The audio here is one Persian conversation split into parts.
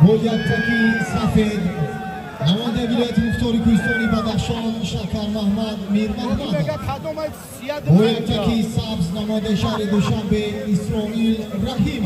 رویتکی سفید نماینده ولایت مفتاری کوهستانی بدخشان شکر محمد میر محمد. رویتکی سبز نماینده شهر دوشنبه اسرائیل رحیم.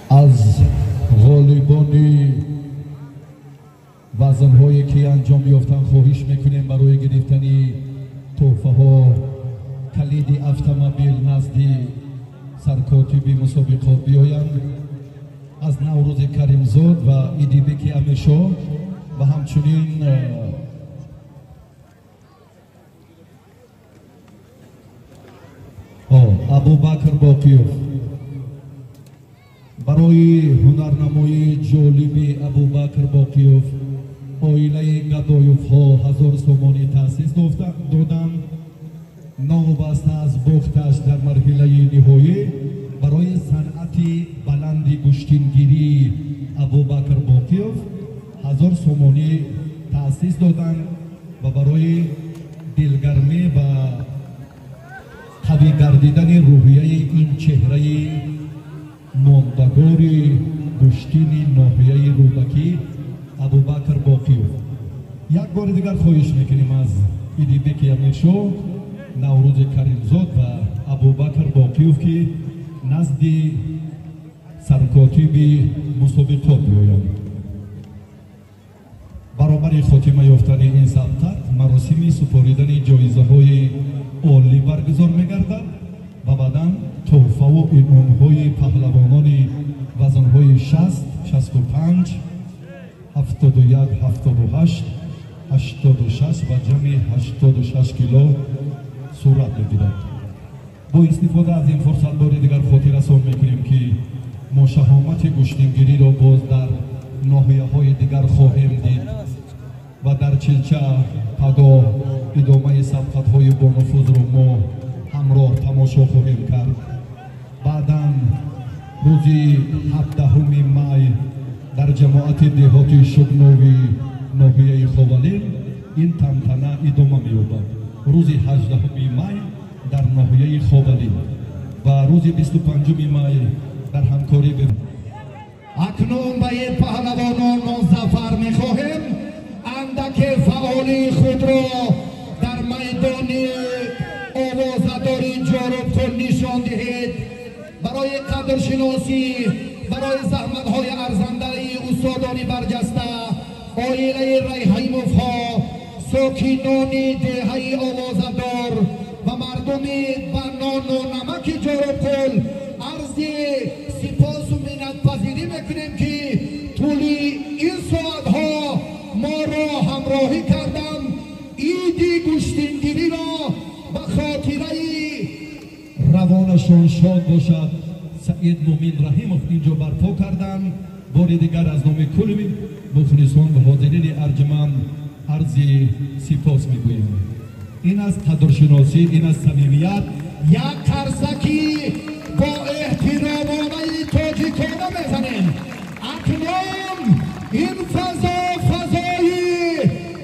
از غالبانی وزن‌هایی که انجام یافتن خواهش میکنیم برای گرفتن تحفه ها کلید اتومبیل نزدی سرکاتب مسابقات بیایند. از نوروز کریمزاد و ایدیبک امیرشاه و همچنین ابوبکر باقیوف برای هنرنمایی جالب ابوبکر باقیوف عائله گدایوف ها 1000 سومانی تأسیس دادند. نوبسته از بختش در مرحله نهایی برای صنعت بلند گوشتینگیری ابوبکر باقیوف 1000 سومانی تأسیس دادند و برای دلگرمی و قوی گردیدن روحیه این چهره ماندگار گوشتین ناحیه رودکی ابوبکر باقیوف. یک بار دیگر خواهش میکنیم از ایدیبک امیرشاه نوروز کریمزاد و ابوبکر باقیوف که نزد سرکاتب مسابقات بیایند. برابر خاتمه یافتن این سبقت مراسم سپاریدن جایزه های عالی برگزار میگردد و بعدا تحفه و عنوان های پهلوانان وزن های 60 65 71 78 86 و جمع 86 کیلو صورت میگیرد. با استفاده از این فرصت بار دیگر خاطر رسان میکنیم که ما شهامت گوشتینگیری را باز در ناحیه های دیگر خواهیم دید و در چلچه پدا ادامه سبقت های بانفوذ را ما همراه تماشا خواهیم کرد. بعدا روزی 17 می در جماعت دهات شگناوی ناحیه خوالین این تنتنه ادامه می‌یابد. روزی 18 می در ناحیه خوالین و روزی 25 می در همکاری اکنون به این پهلوانان منظفر می‌خواهیم اندک فعالی خود را در میدان آوازداری جارب کن نشان دهید. برای قدرشناسی برای زحمت‌های ارزنده استادان برجسته عائله ریحیموف ها ساکنان دهه آوازدار و مردم بنان و نمک جارب کن عرض سپاس و منتپذیری میکنیم که طول این ساعتها ما را همراهی کردم. عید گوشتینگیری را به خاطره روانشان شاد باشد. سعید مومین رحیموف اینجا برپا کردند. بار دیگر از نام کل مخلصان و حاضرین ارجمند عرض سپاس میگوییم. این از قدرشناسی، این از صمیمیت. یک قرصکی با احترامانه تاجیکانه میزنیم. اکنون این فضای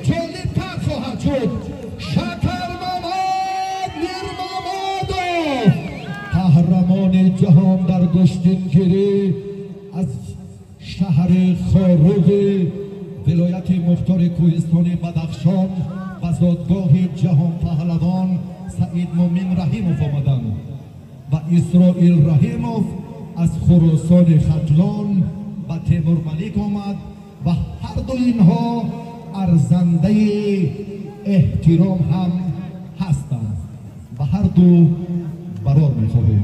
جالب‌تر خواهد شد. شکر محمد میر محمد قهرمان جهان در کشتینگیری از شهر خاروق ولایت مختار کوهستان بدخشان و زادگاه جهان پهلوان سعید مومن رحیموف آمدند و اسرائیل رحیموف از خراسان ختلان و تیمور ملیک آمد و هر دو اینها ارزنده احترام هم هستند و هر دو برار میخواهیم.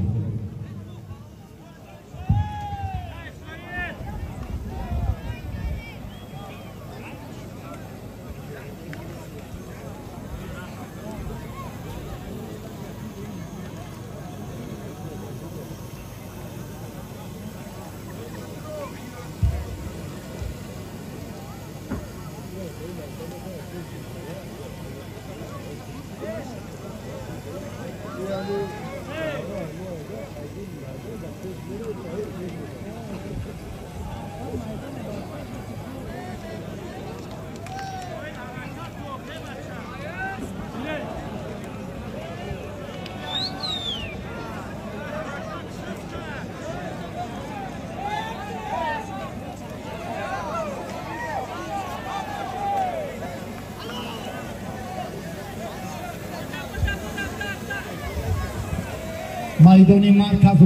میدان مرکز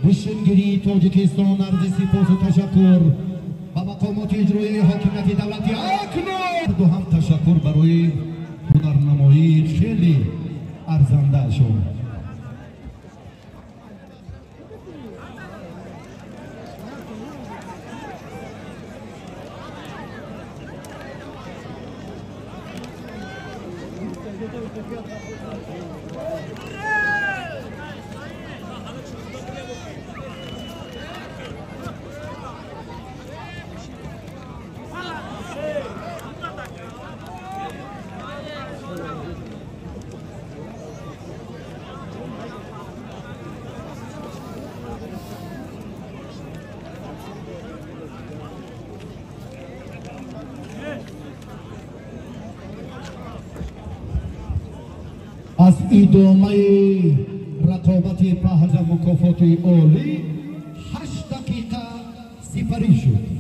بوشنگیری تاجیکستان عرض سپاس و تشکر و مقامات اجرایی حاکمیت دولتی اکنون دو هم تشکر برای هنرنمایی خیلی ارزنده شد. از ادامه رقابت پهلو مکافات عالی 8 دقیقه سپری شد.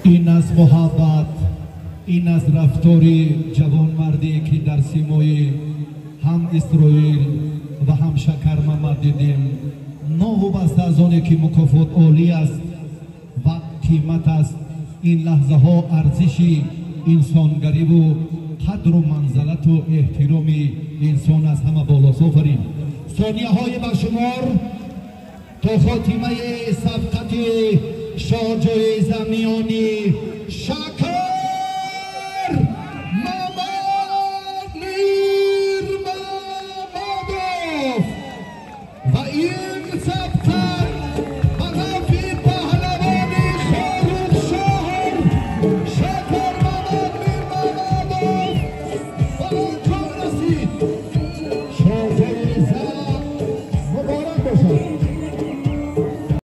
این از محبت، این از رفتار جوانمردی که در سیمای هم اسرائیل و هم شکر محمد دیدیم. نوابسته از آنی که مکافات عالی است و قیمت است. این لحظه ها ارزش انسانگری و قدر و منزلت و احترام انسان از همه بالاست. آفرین. ثانیه های بشمار تا خاتمه سبقت شاهجوی زمیانی شک